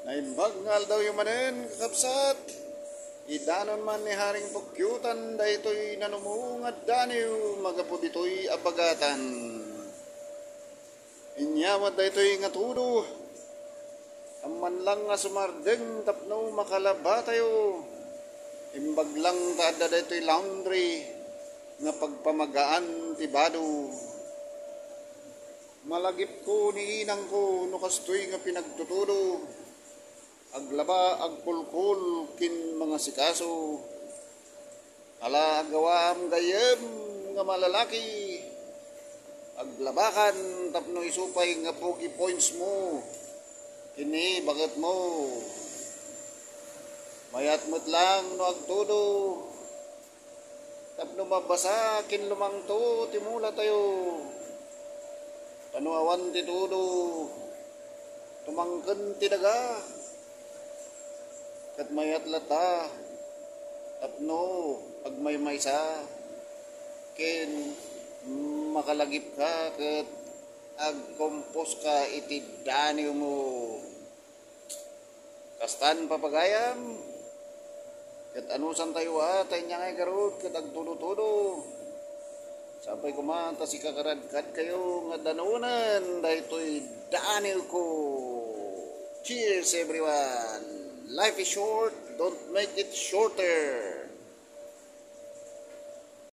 Naimbagngal daw yung manen kakapsat. Idanon man ni Haring Pukyutan daytoy nanumungad daniw magapo ditoy abagatan. Inyamad daytoy nga tudo. Amman lang nga sumardeng tapno makalaba tayo. Imbag lang taada daytoy laundry nga pagpamagaan tibado. Malagip ko ni inang ko no kastoy nga pinagtutudo. Aglaba agkulkul kin mga sikaso. Ala agawam gayem nga malalaki. Aglabakan tapno isupay nga pogi points mo. Kini bakit mo? Mayat mo't lang no agtudo. Tapno mabasa kin lumangto timula tayo. Tanuawan ti tudo. Tumangken ti daga. Kat mayat lata. Tapno agmaymaysa. Ken makalagip ka ket agkompos ka iti daniw mo. Kastan papagayam. Ket anusan tayo tay nyangay garod ket agtudo-tudo. Sabay kumanta si kakaradkad kayo nga danunan daytoy daniw ko. Cheers everyone. Life is short, don't make it shorter.